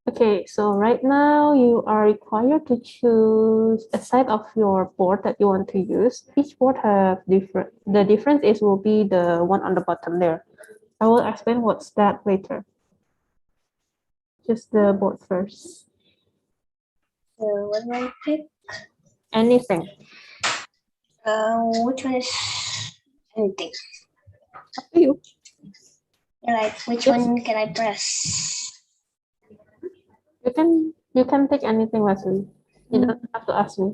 Okay, so right now you are required to choose a side of your board that you want to use. Each board have different. The difference is will be the one on the bottom there. I will explain what's that later. Just the board first. So what do I pick? Anything. Which one is anything? Up to you. Like which one can I press? You can take anything, Wesley. You don't have to ask me.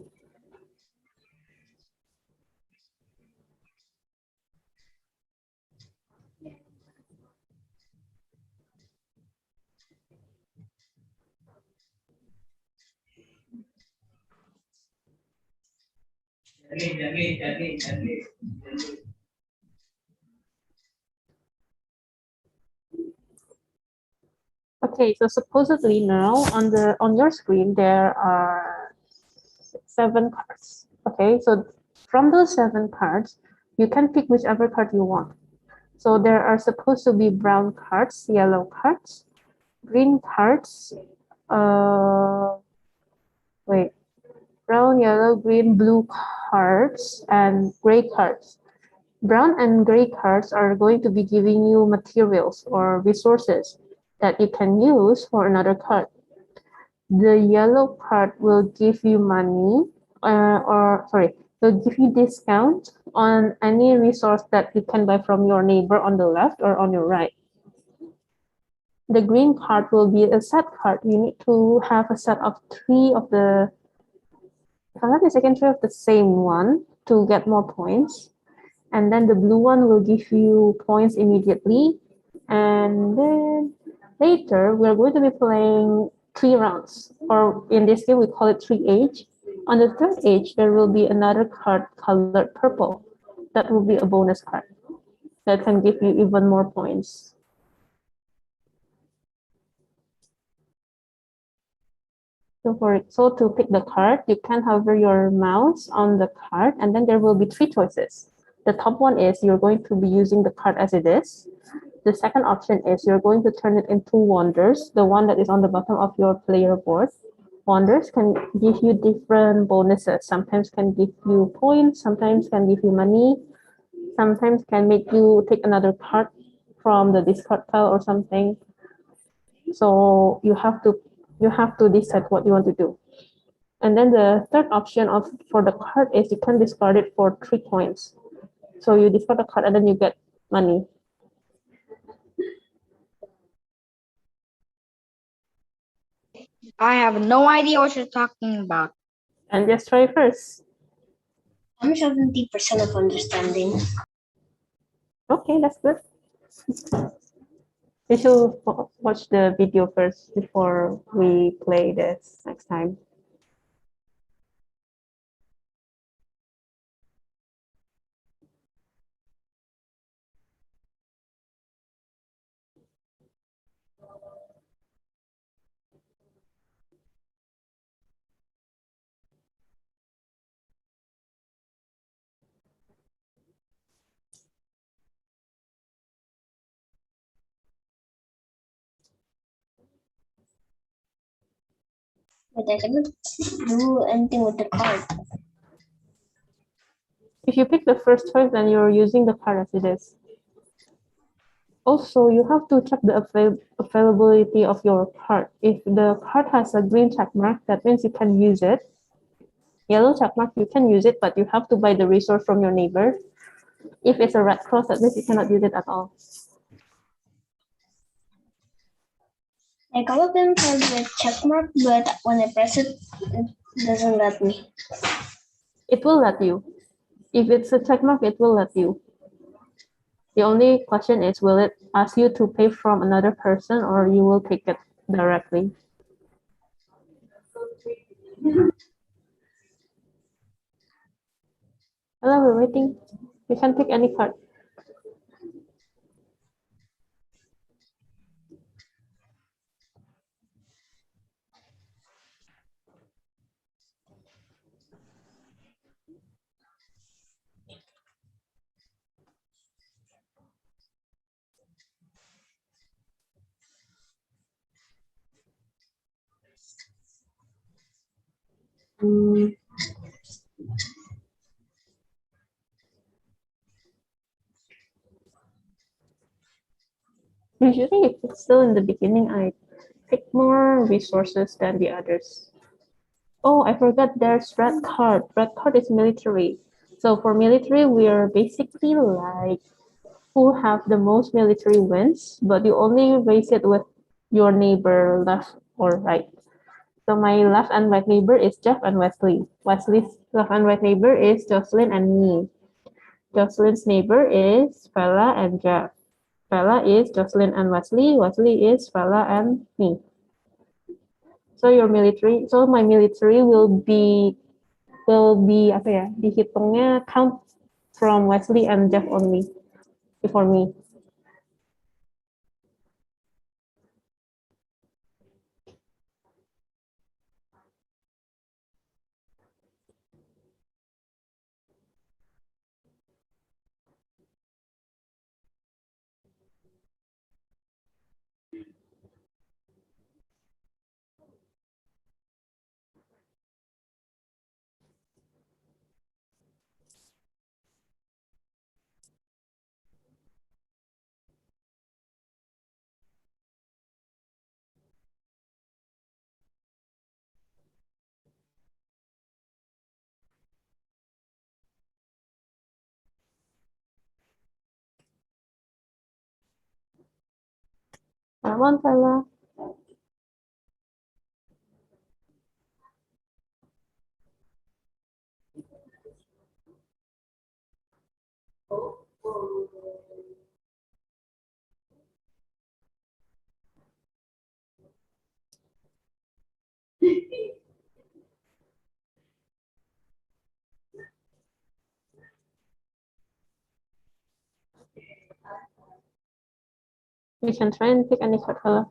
Okay, so supposedly now on your screen there are 7 cards. Okay, so from those 7 cards, you can pick whichever card you want. So there are supposed to be brown cards, yellow cards, green cards, uh, wait, brown, yellow, green, blue cards, and gray cards. Brown and gray cards are going to be giving you materials or resources that you can use for another card. The yellow card will give you money, or sorry, will give you discount on any resource that you can buy from your neighbor on the left or on your right. The green card will be a set card. You need to have a set of 3 of the, if I'm not mistaken, 3 of the same one to get more points. And then the blue one will give you points immediately. And then later, we're going to be playing 3 rounds, or in this game, we call it 3 age. On the third age, there will be another card colored purple. That will be a bonus card that can give you even more points. So to pick the card, you can hover your mouse on the card, and then there will be 3 choices. The top one is you're going to be using the card as it is. The second option is you're going to turn it into wonders, the one that is on the bottom of your player board. Wonders can give you different bonuses. Sometimes can give you points, sometimes can give you money, sometimes can make you take another card from the discard pile or something. So you have to decide what you want to do. And then the third option of for the card is you can discard it for 3 coins. So you discard the card and then you get money. I have no idea what you're talking about. And just try first. I'm 70% of understanding. Okay, that's good. We should watch the video first before we play this next time. But I cannot do anything with the card. If you pick the first choice, then you're using the card as it is. Also, you have to check the availability of your card. If the card has a green check mark, that means you can use it. Yellow check mark, you can use it, but you have to buy the resource from your neighbor. If it's a red cross, that means you cannot use it at all. Like all of them have a check mark, but when I press it, it doesn't let me. It will let you. If it's a check mark, it will let you. The only question is, will it ask you to pay from another person or you will take it directly? Hello, we're waiting. You can pick any card. Usually, if it's still in the beginning, I pick more resources than the others. Oh, I forgot there's red card. Red card is military. So for military, we are basically like who have the most military wins, but you only raise it with your neighbor left or right. So my left and right neighbor is Jeff and Wesley. Wesley's left and right neighbor is Jocelyn and me. Jocelyn's neighbor is Vella and Jeff. Vella is Jocelyn and Wesley. Wesley is Vella and me. So your military, so my military will be apa ya? Dihitungnya count from Wesley and Jeff only before me. Come on, Vella. You can try and pick any card, Vella.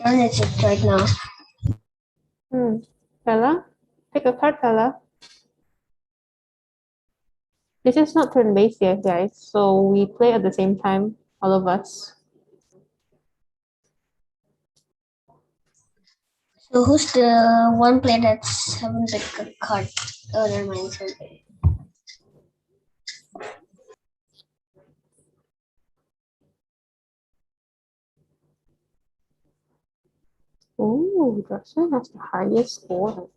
Turn is it right now. Vella, pick a card, Vella. This is not turn-based yet, guys. So we play at the same time, all of us. So who's the one player that's haven't picked a card? Oh, never mind. Sorry. Oh, Jocelyn has the highest score.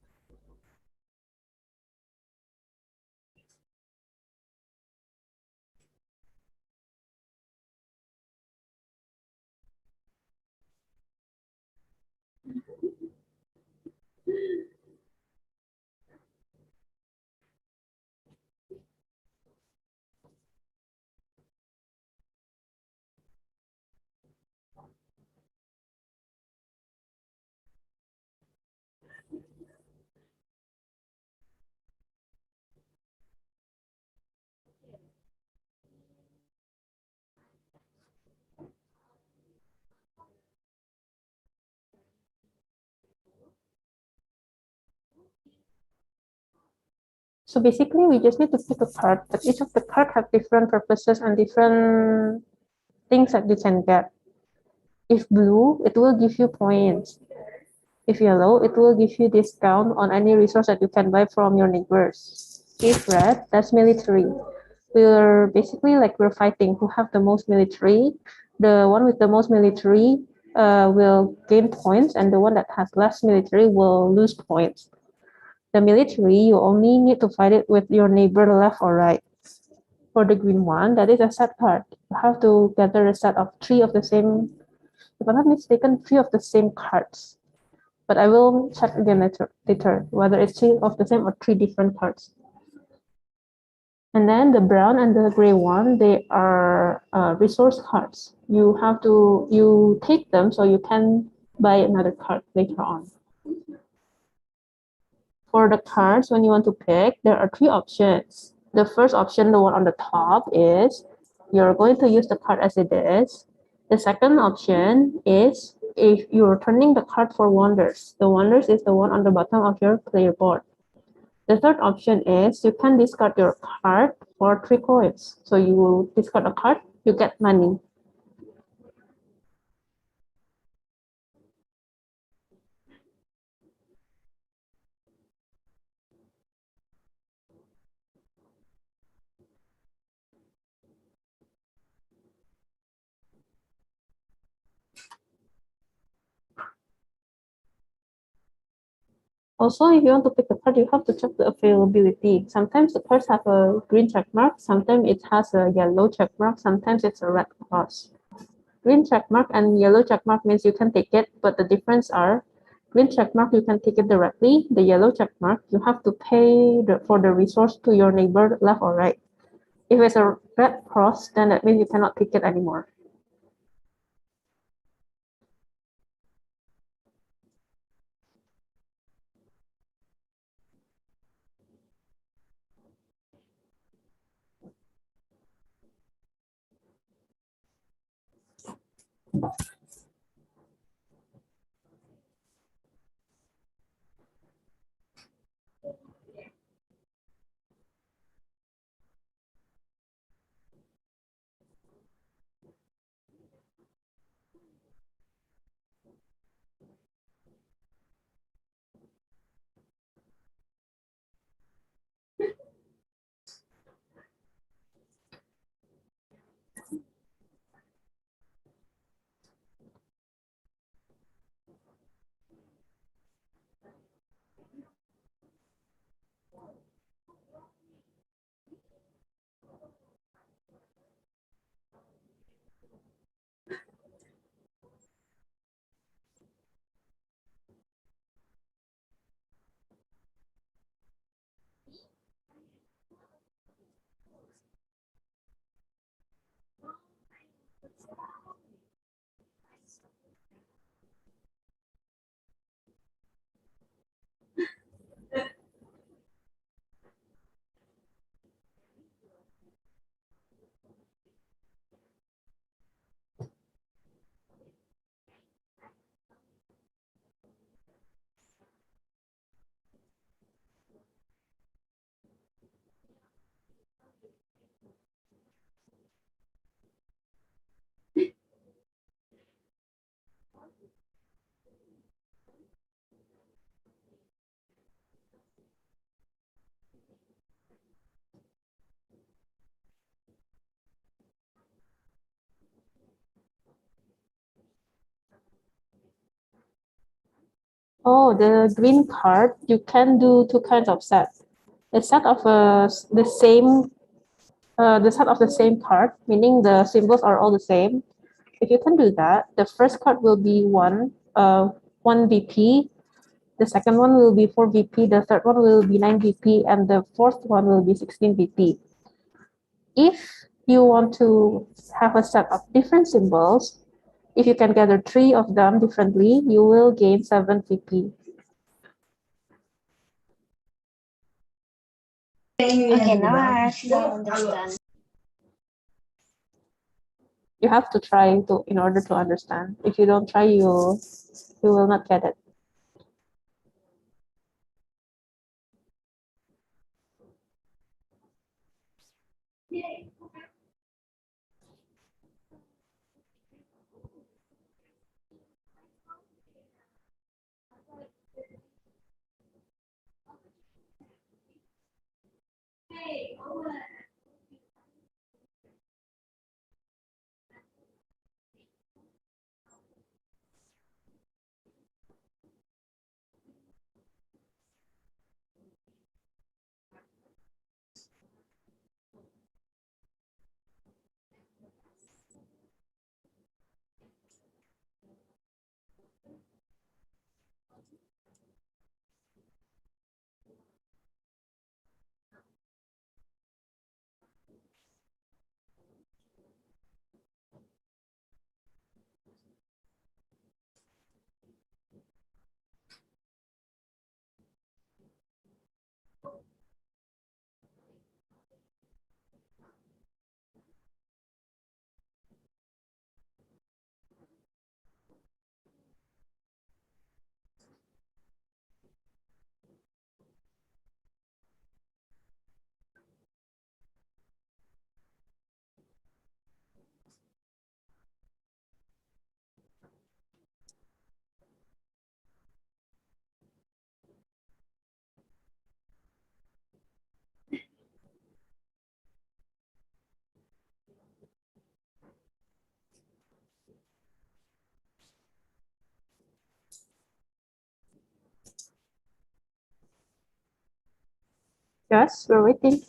So basically, we just need to pick a card, but each of the card have different purposes and different things that you can get. If blue, it will give you points. If yellow, it will give you discount on any resource that you can buy from your neighbors. If red, that's military. We're basically like we're fighting who have the most military. The one with the most military will gain points, and the one that has less military will lose points. The military, you only need to fight it with your neighbor left or right. For the green one, that is a set card. You have to gather a set of three of the same, if I'm not mistaken, three of the same cards. But I will check again later whether it's three of the same or three different cards. And then the brown and the gray one, they are resource cards. You take them so you can buy another card later on. For the cards, when you want to pick, there are three options. The first option, the one on the top, is you're going to use the card as it is. The second option is if you're turning the card for wonders. The wonders is the one on the bottom of your player board. The third option is you can discard your card for 3 coins. So you will discard a card, you get money. Also, if you want to pick a card, you have to check the availability. Sometimes the cards have a green check mark, sometimes it has a yellow check mark, sometimes it's a red cross. Green check mark and yellow check mark means you can take it, but the difference are green check mark you can take it directly. The yellow check mark you have to pay for the resource to your neighbor left or right. If it's a red cross, then that means you cannot take it anymore. Oh, the green card, you can do two kinds of sets. A set of the set of the same card, meaning the symbols are all the same. If you can do that, the first card will be one VP. The second one will be 4 VP. The third one will be 9 VP, and the fourth one will be 16 VP. If you want to have a set of different symbols, if you can gather 3 of them differently, you will gain 7 VP. Okay, now I actually understand. You have to try to in order to understand. If you don't try, you will not get it. Yes, we're waiting.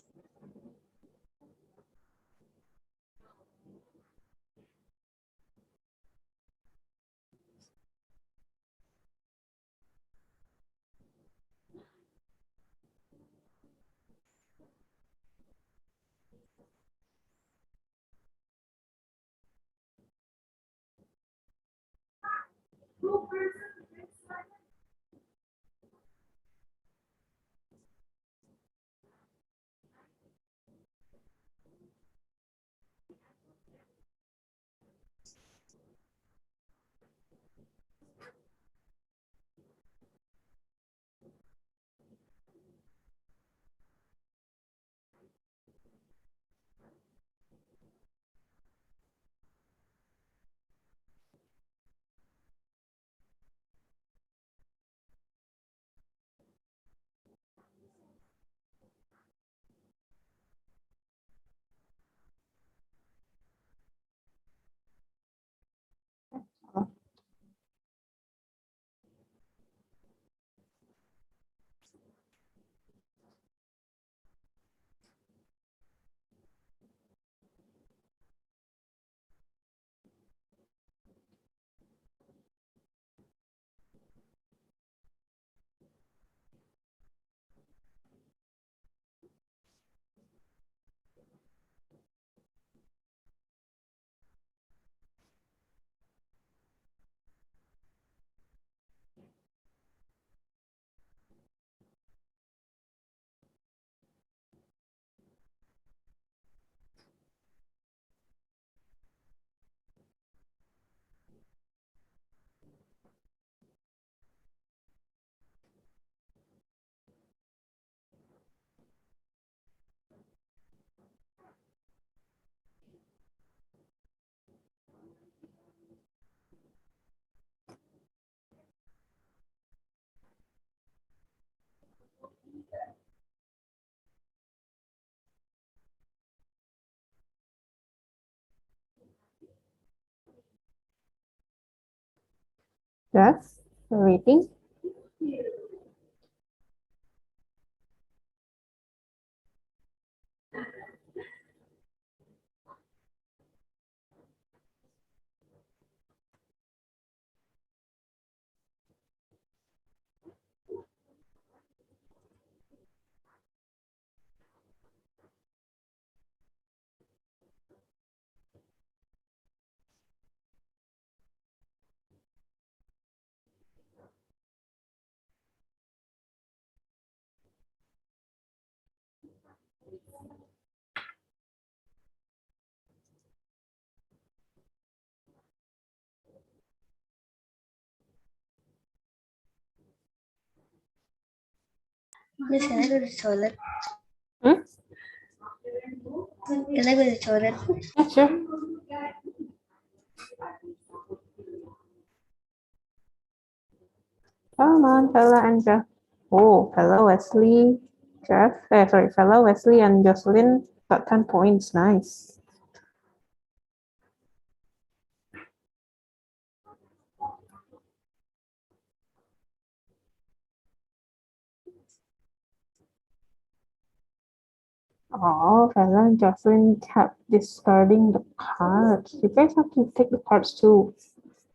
Yes, we're waiting. Miss, can I go to the toilet? Hmm? Can I go to the toilet? Yeah, sure. Come on, Vella and Jeff. Oh, Vella, Wesley, Jeff. Sorry, Vella, Wesley, and Jocelynne got 10 points. Nice. Oh, Vella and Jocelyn kept discarding the cards. You guys have to take the cards too.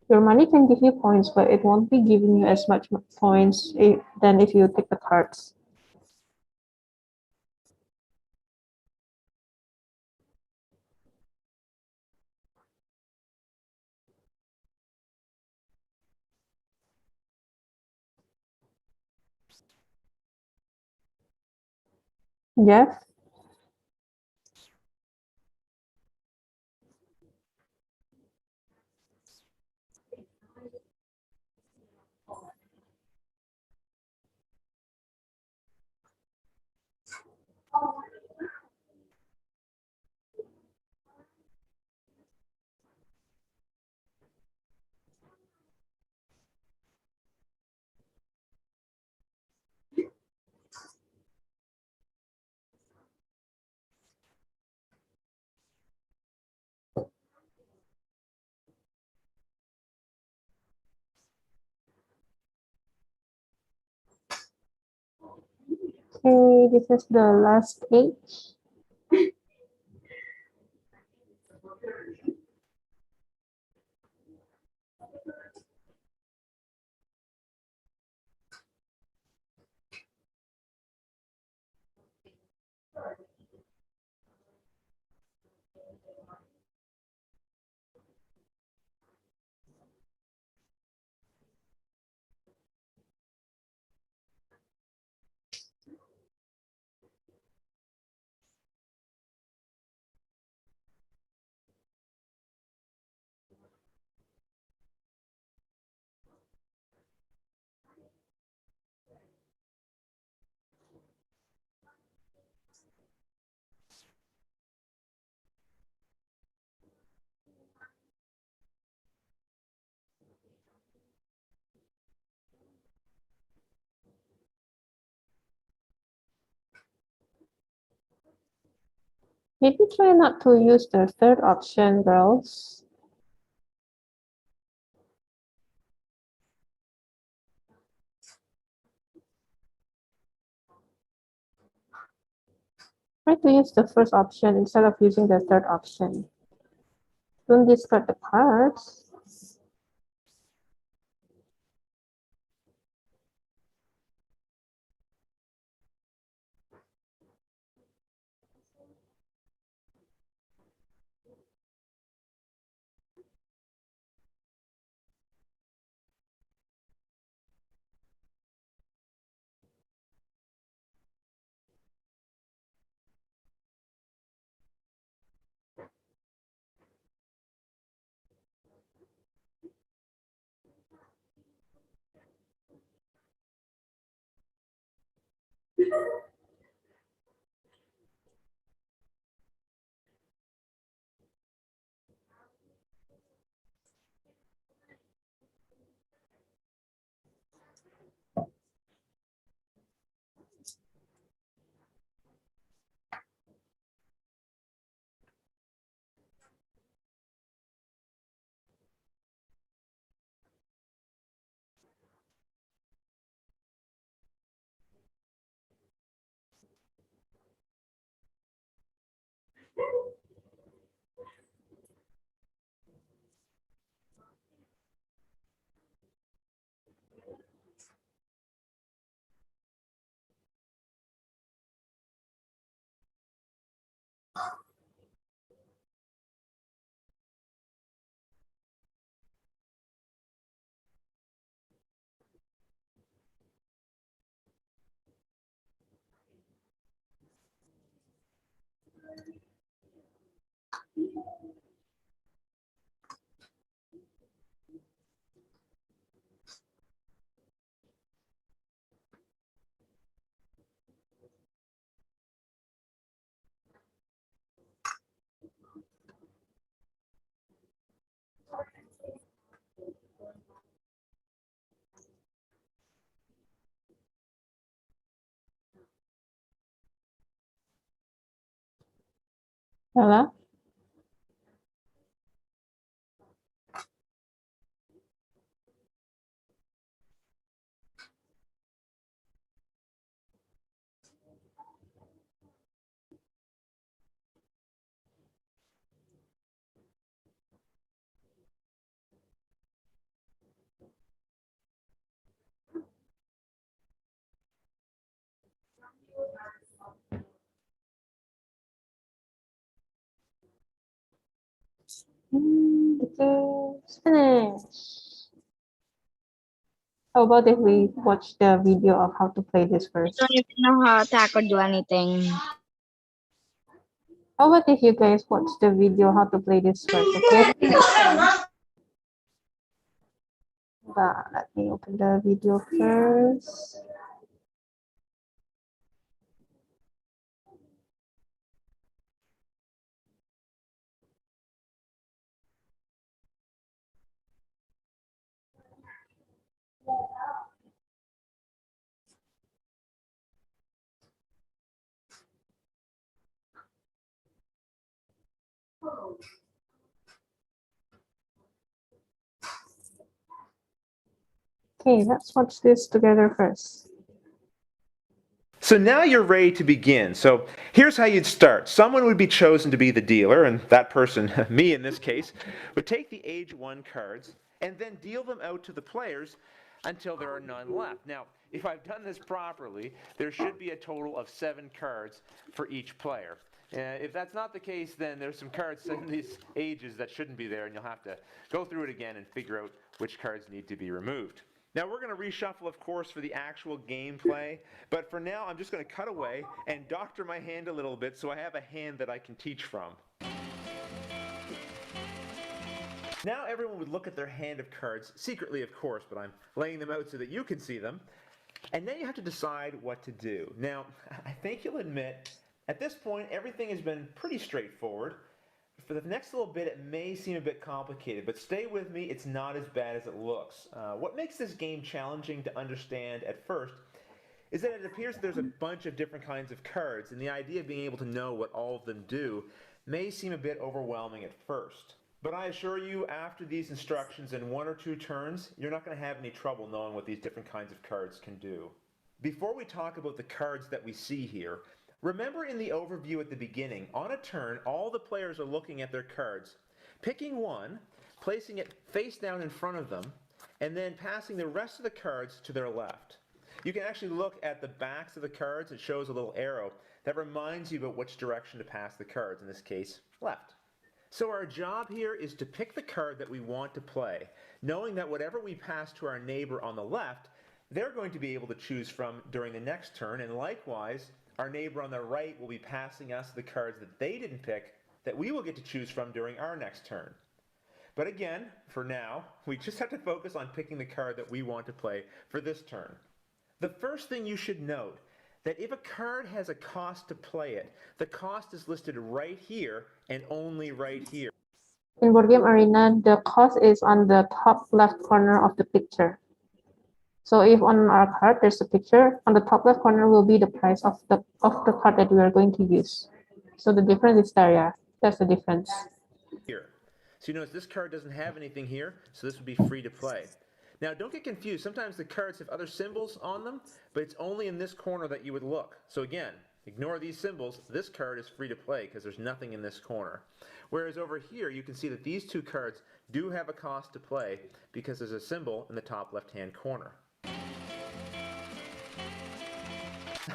Your money can give you points, but it won't be giving you as much points than if you take the cards. Jeff? Okay, this is the last page. Maybe try not to use the third option, girls. Try to use the first option instead of using the third option. Don't discard the cards. Bella? It's finished. How about if we watch the video of how to play this first? Don't even know how to tackle do anything. How about if you guys watch the video how to play this first, okay? Let me open the video first. Okay, let's watch this together first. So now you're ready to begin. So here's how you'd start. Someone would be chosen to be the dealer, and that person, me in this case, would take the age 1 cards and then deal them out to the players until there are none left. Now, if I've done this properly, there should be a total of 7 cards for each player. If that's not the case, then there's some cards in these ages that shouldn't be there, and you'll have to go through it again and figure out which cards need to be removed. Now we're going to reshuffle, of course, for the actual gameplay, but for now I'm just going to cut away and doctor my hand a little bit so I have a hand that I can teach from. Now everyone would look at their hand of cards, secretly of course, but I'm laying them out so that you can see them, and then you have to decide what to do. Now, I think you'll admit, at this point everything has been pretty straightforward. For the next little bit, it may seem a bit complicated, but stay with me, it's not as bad as it looks. What makes this game challenging to understand at first is that it appears that there's a bunch of different kinds of cards, and the idea of being able to know what all of them do may seem a bit overwhelming at first. But I assure you, after these instructions in 1 or 2 turns, you're not going to have any trouble knowing what these different kinds of cards can do. Before we talk about the cards that we see here, remember in the overview at the beginning, on a turn, all the players are looking at their cards, picking one, placing it face down in front of them, and then passing the rest of the cards to their left. You can actually look at the backs of the cards. It shows a little arrow that reminds you about which direction to pass the cards, in this case, left. So our job here is to pick the card that we want to play, knowing that whatever we pass to our neighbor on the left, they're going to be able to choose from during the next turn, and likewise, our neighbor on the right will be passing us the cards that they didn't pick that we will get to choose from during our next turn. But again, for now, we just have to focus on picking the card that we want to play for this turn. The first thing you should note, that if a card has a cost to play it, the cost is listed right here and only right here. In Board Game Arena, the cost is on the top left corner of the picture. So if on our card there's a picture, on the top left corner will be the price of the card that we are going to use. So the difference is there, yeah. That's the difference. Here. So you notice this card doesn't have anything here, so this would be free to play. Now don't get confused, sometimes the cards have other symbols on them, but it's only in this corner that you would look. So again, ignore these symbols, this card is free to play because there's nothing in this corner. Whereas over here you can see that these 2 cards do have a cost to play because there's a symbol in the top left-hand corner.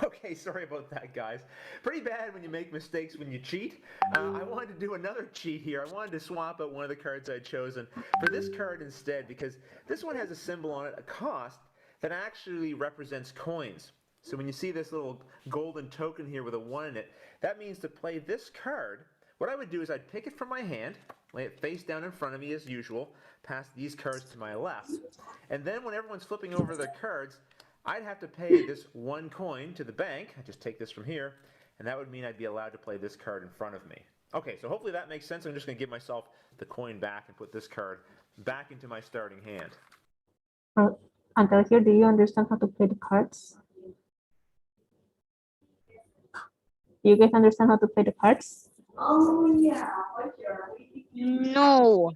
Okay, sorry about that, guys. Pretty bad when you make mistakes when you cheat. I wanted to do another cheat here. I wanted to swap out one of the cards I'd chosen for this card instead, because this one has a symbol on it, a cost, that actually represents coins. So when you see this little golden token here with a 1 in it, that means to play this card, what I would do is I'd pick it from my hand, lay it face down in front of me as usual, pass these cards to my left, and then when everyone's flipping over their cards, I'd have to pay this 1 coin to the bank. I just take this from here, and that would mean I'd be allowed to play this card in front of me. Okay, so hopefully that makes sense. I'm just going to give myself the coin back and put this card back into my starting hand. Until here, do you understand how to play the cards? Do you guys understand how to play the cards? Oh, yeah. No.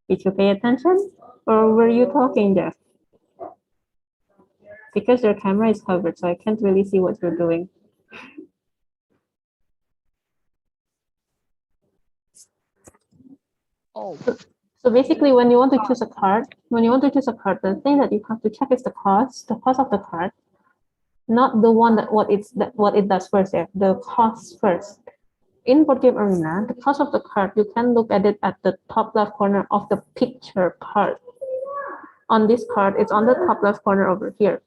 Did you pay attention? Or were you talking, Jeff? Because your camera is covered, so I can't really see what you're doing. Oh. So basically, when you want to choose a card, the thing that you have to check is the cost of the card, not the one what it does first. Yeah, the cost first. In Board Game Arena, the cost of the card, you can look at it at the top left corner of the picture part. On this card, it's on the top left corner over here.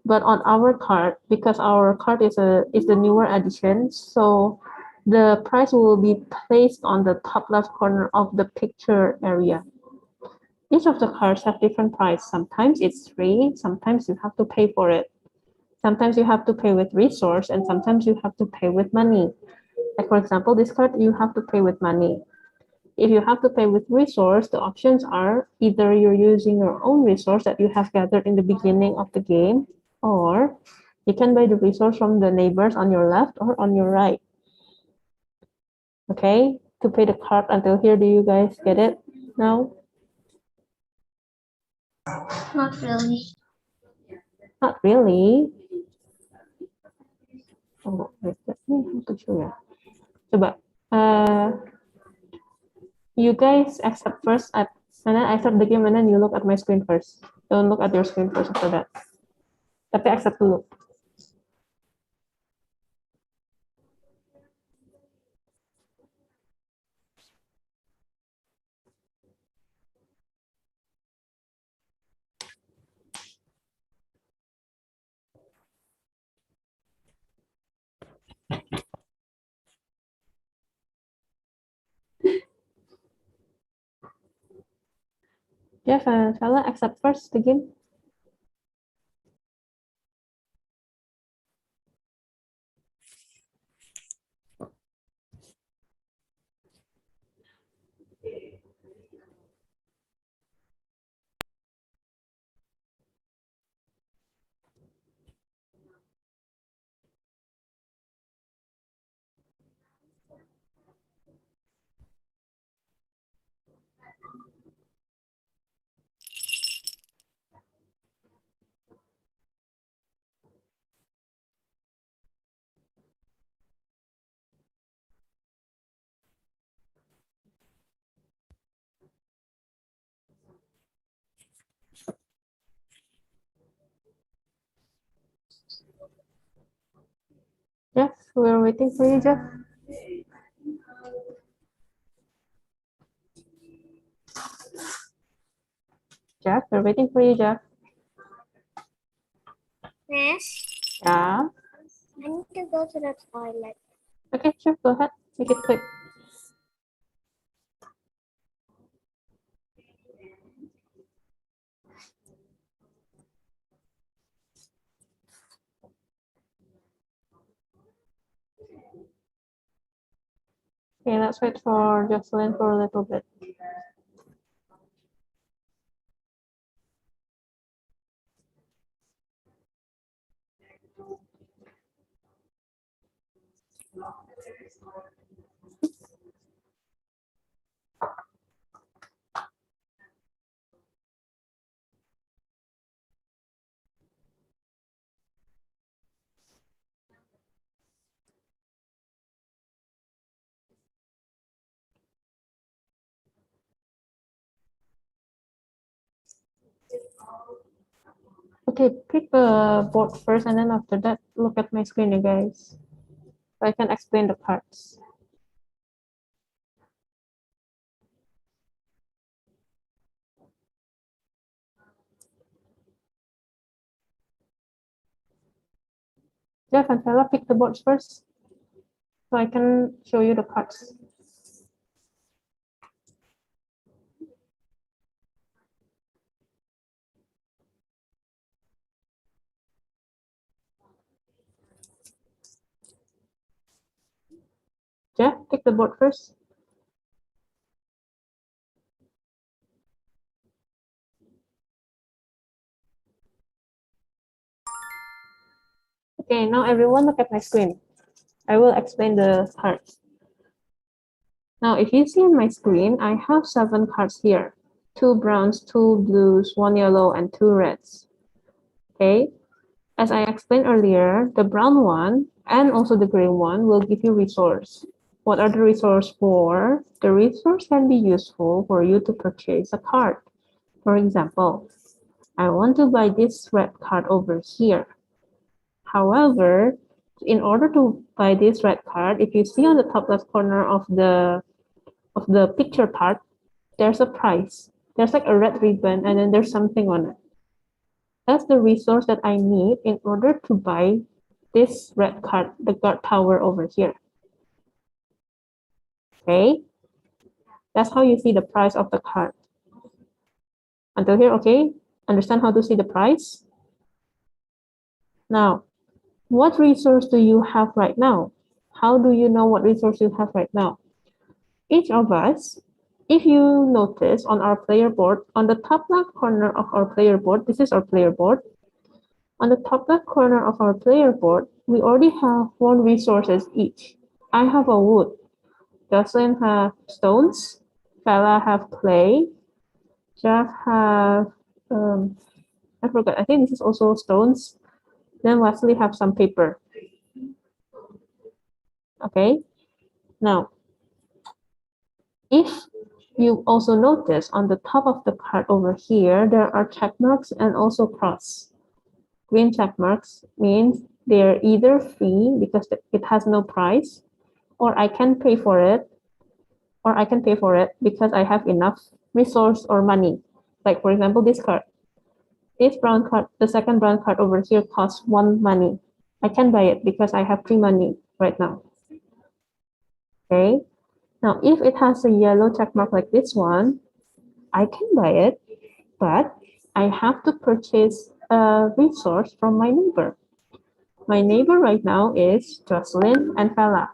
But on our card, because our card is the newer edition, so the price will be placed on the top left corner of the picture area. Each of the cards have different price. Sometimes it's free, sometimes you have to pay for it. Sometimes you have to pay with resource, and sometimes you have to pay with money. Like for example, this card you have to pay with money. If you have to pay with resource, the options are either you're using your own resource that you have gathered in the beginning of the game, or you can buy the resource from the neighbors on your left or on your right. Okay, to pay the card until here, do you guys get it now? Not really. Not really. Oh, wait, let me have to show you. Coba, you guys accept first, and then I start the game, and then you look at my screen first. Don't look at your screen first after that. Tapi accept dulu. Jeff and Vella accept first the game. Jeff, we're waiting for you, Jeff. Jeff, we're waiting for you, Jeff. Miss, Yeah. I need to go to the toilet. Okay, sure, go ahead. Make it quick. Okay, let's wait for Jocelynne for a little bit. Okay, pick the board first, and then after that, look at my screen, you guys. So I can explain the parts. Jeff and Vella, pick the boards first, so I can show you the parts. Jeff, pick the board first. Okay, now everyone look at my screen. I will explain the cards. Now, if you see on my screen, I have 7 cards here. 2 browns, 2 blues, 1 yellow, and 2 reds. Okay, as I explained earlier, the brown one and also the gray one will give you resource. What are the resource for? The resource can be useful for you to purchase a card. For example, I want to buy this red card over here. However, in order to buy this red card, if you see on the top left corner of the picture part, there's a price. There's like a red ribbon and then there's something on it. That's the resource that I need in order to buy this red card, the guard tower over here. Okay, that's how you see the price of the card. Until here, okay? Understand how to see the price? Now, what resource do you have right now? How do you know what resource you have right now? Each of us, if you notice on our player board, on the top left corner of our player board, this is our player board. On the top left corner of our player board, we already have 1 resources each. I have a wood. Jocelynne have stones. Vella have clay. Jeff have I forgot. I think this is also stones. Then Wesley have some paper. Okay. Now, if you also notice on the top of the card over here, there are check marks and also cross. Green check marks means they're either free because it has no price, or I can pay for it, because I have enough resource or money. Like for example, this card. This brown card, the second brown card over here costs 1 money. I can buy it because I have 3 money right now. Okay. Now, if it has a yellow check mark like this one, I can buy it, but I have to purchase a resource from my neighbor. My neighbor right now is Jocelynne and Vella.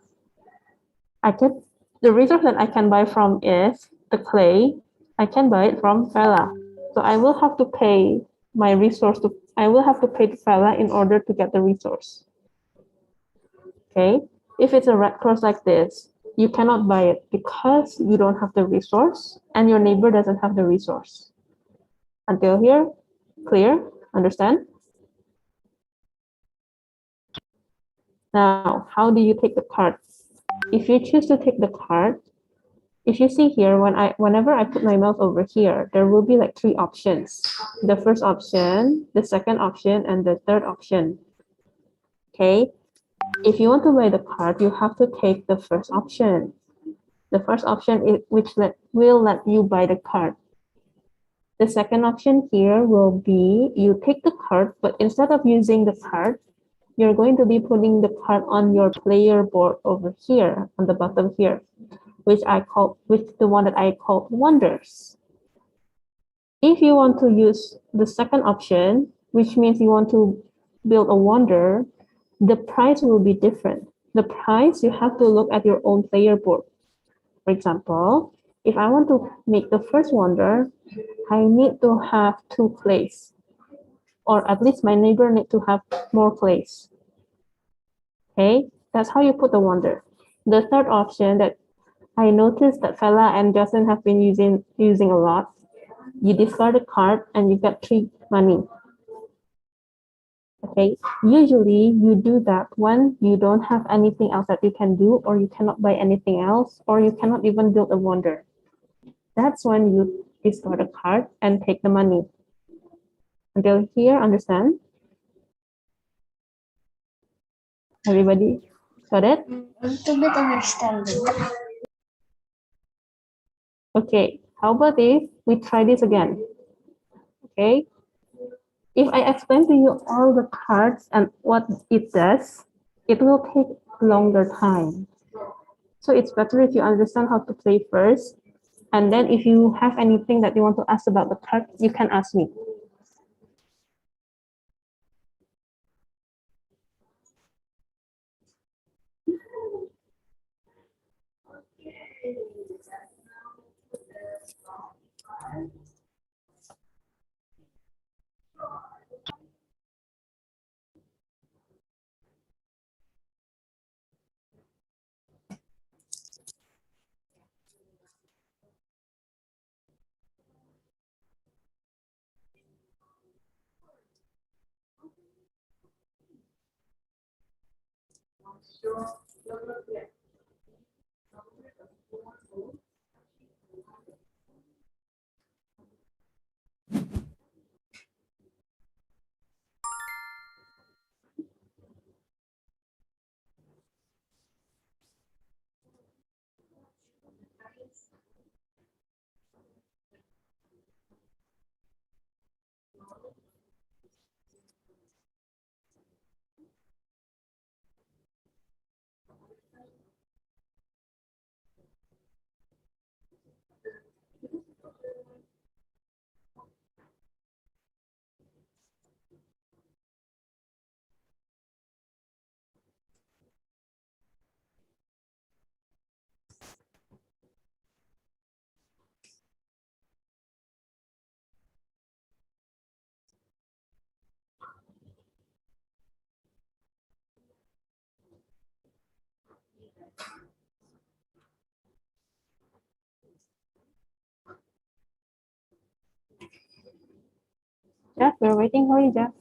The resource that I can buy from is the clay. I can buy it from Vella. So I will have to pay I will have to pay to Vella in order to get the resource. Okay. If it's a red cross like this, you cannot buy it because you don't have the resource and your neighbor doesn't have the resource. Until here, clear? Understand? Now, how do you take the card? If you choose to take the card, if you see here, whenever I put my mouse over here, there will be like 3 options. The first option, the second option, and the third option. Okay. If you want to buy the card, you have to take the first option. The first option is will let you buy the card. The second option here will be you take the card, but instead of using the card, you're going to be putting the card on your player board over here on the bottom here, which the one that I call wonders. If you want to use the second option, which means you want to build a wonder, the price will be different. The price, you have to look at your own player board. For example, if I want to make the first wonder, I need to have 2 clays, or at least my neighbor need to have more clays. Okay, that's how you put the wonder. The third option that I noticed that Vella and Jocelynne have been using a lot, you discard a card and you get 3 money. Okay, usually you do that when you don't have anything else that you can do, or you cannot buy anything else, or you cannot even build a wonder. That's when you discard a card and take the money. Until here, understand? Everybody got it? A little bit understanding. Okay, how about if we try this again? Okay, if I explain to you all the cards and what it does, it will take longer time. So it's better if you understand how to play first, and then if you have anything that you want to ask about the card, you can ask me. Jeff, we're waiting for you, Jeff.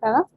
Bella?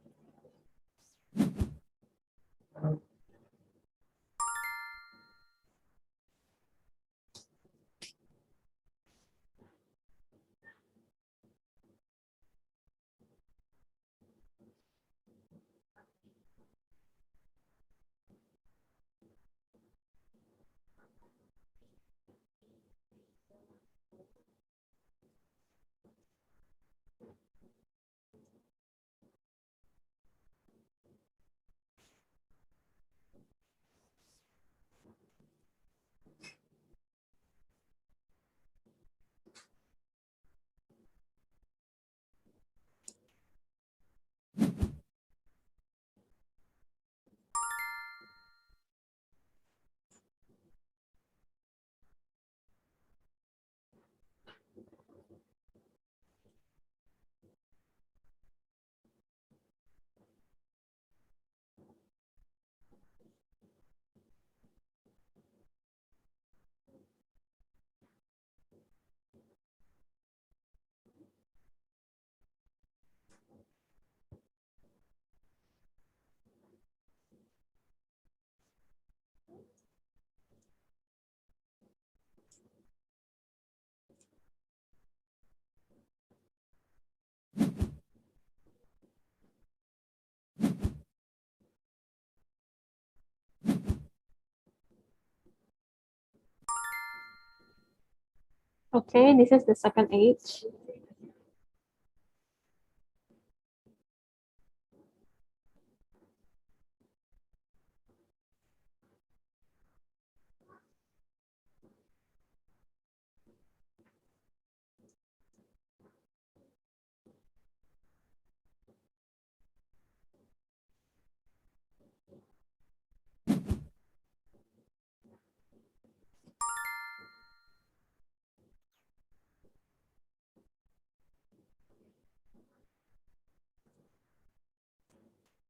Okay, this is the second age.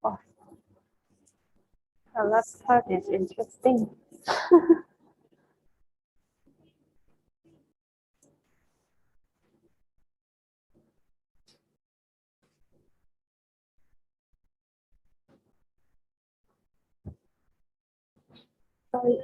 Oh, the last part is interesting. Sorry.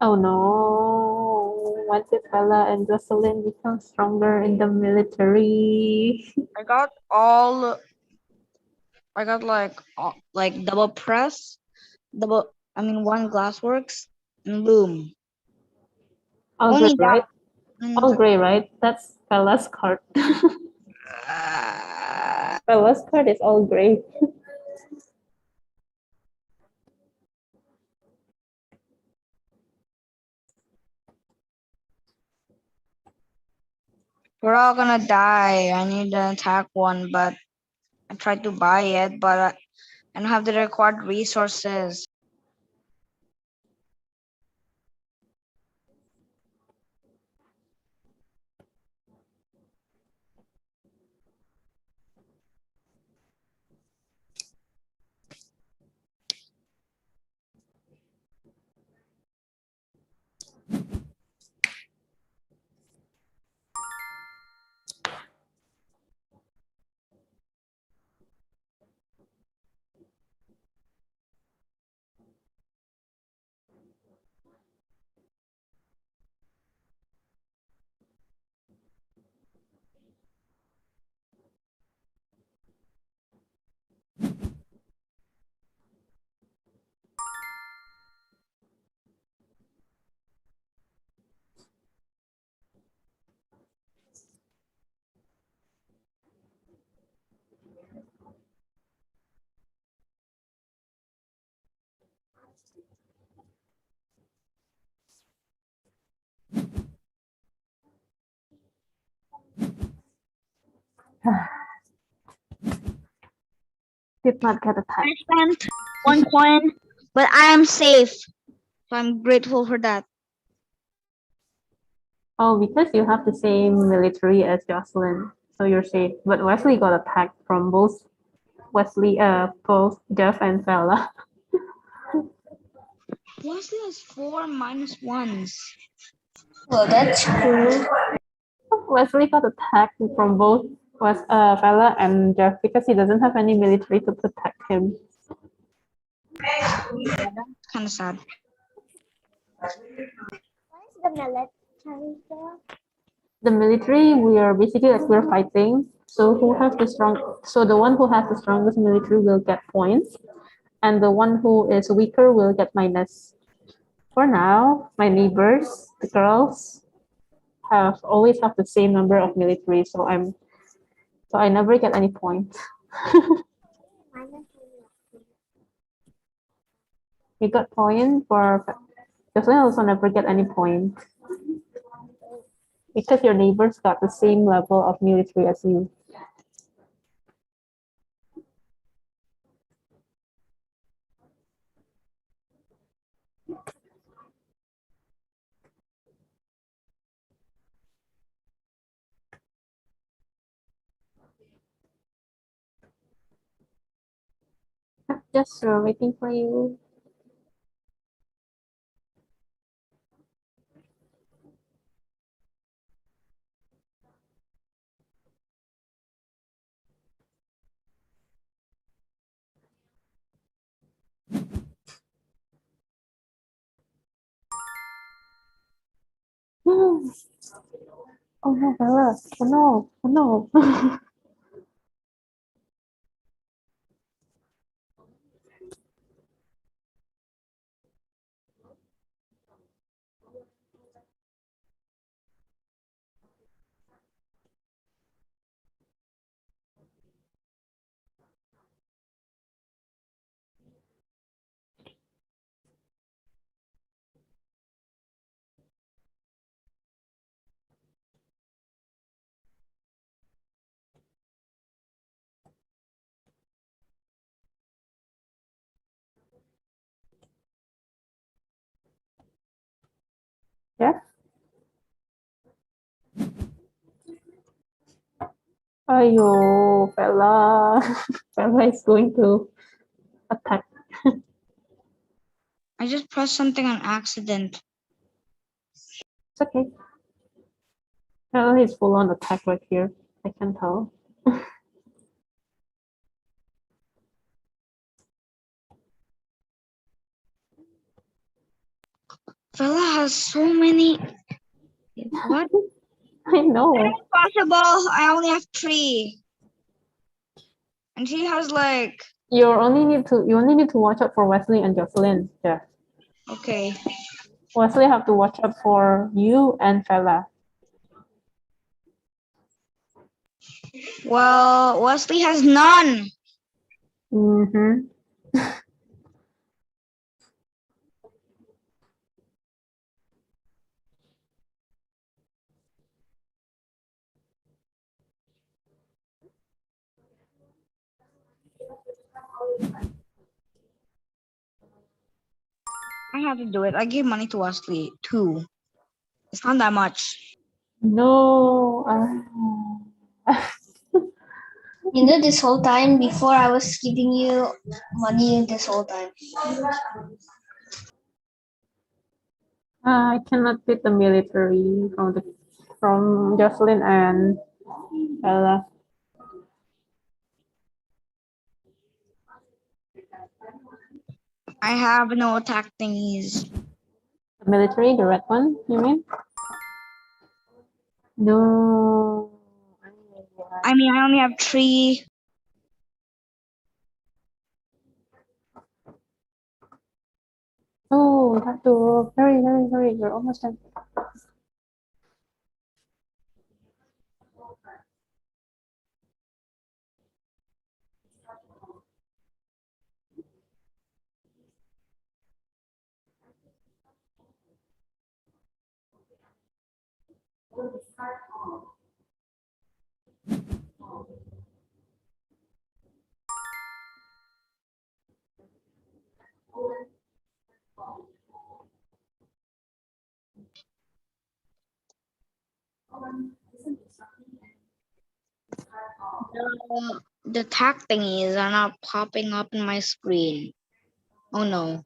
Oh no. When did Vella and Jocelynne become stronger in the military? I got like double press, one glassworks, and loom. All gray, Only right? that. And, All gray, right? That's Bella's card. Bella's card is all gray. we're all gonna die. I need an attack one, but I tried to buy it, but I don't have the required resources. Did not get attacked. I spent 1 coin, but I am safe. So I'm grateful for that. Oh, because you have the same military as Jocelyn, so you're safe. But Wesley got attacked from both both Jeff and Vella. Wesley has 4 -1s. Well, that's cool. Wesley got attacked from both Vella and Jeff because he doesn't have any military to protect him. Kind of sad. What is the military for? The military, we are basically like we're fighting. So the one who has the strongest military will get points, and the one who is weaker will get minus. For now, my neighbors, the girls, always have the same number of military, so I never get any points. You got point for Jocelyn also never get any point because your neighbors got the same level of military as you. Just waiting for you. Oh no, Bella. Oh no. Oh no. Yeah. Ayo, Bella. Bella is going to attack. I just pressed something on accident. It's okay. Bella is full on attack right here. I can tell. Vella has so many. What? I know. Impossible. I only have 3. And she has like, You only need to watch out for Wesley and Jocelynne. Yeah. okay. Wesley have to watch out for you and Vella. Well, Wesley has none. Mm-hmm. I have to do it. I gave money to Wesley 2. It's not that much. No. You know, this whole time before I was giving you money this whole time. I cannot beat the military from Jocelyn and Vella. I have no attack thingies. The military, the red one, you mean? No. I mean, I only have 3. Oh, we have to hurry, hurry, hurry. We're almost done. The attack thingies are not popping up in my screen. Oh no.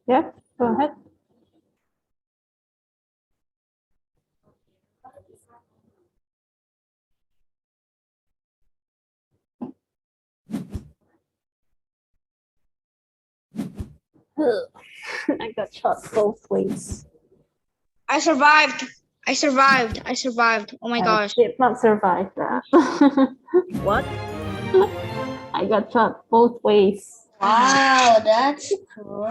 Yeah, go ahead. I got shot both ways. I survived. I survived. I survived. Oh my I gosh. did not survive that. What? I got shot both ways. Wow, that's cool.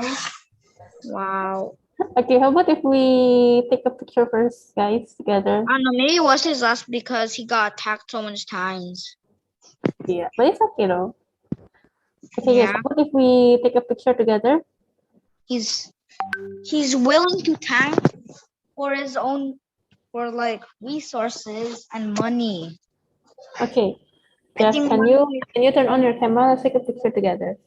Wow. Okay, how about if we take a picture first, guys, together? I don't know. Maybe Wesley's lost because he got attacked so much times. Yeah, but it's okay though. Okay, Yeah. guys, how about if we take a picture together? He's willing to tank for his own, for like resources and money. Okay, I Jeff, think can you turn on your camera? Let's take a picture together.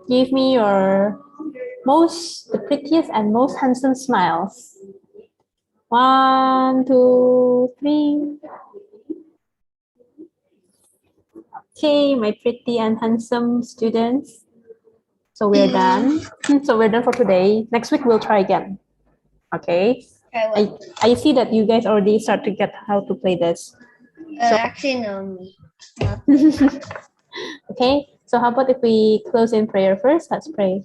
Give me your the prettiest and most handsome smiles. 1, 2, 3. Okay, my pretty and handsome students. So we're done. So we're done for today. Next week we'll try again. Okay. I see that you guys already start to get how to play this. Actually, no, me. Okay. So how about if we close in prayer first? Let's pray.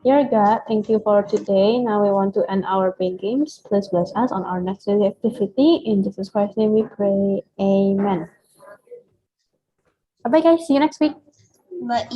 Dear God, thank you for today. Now we want to end our pain games. Please bless us on our next daily activity. In Jesus Christ's name we pray. Amen. Bye-bye, guys. See you next week. But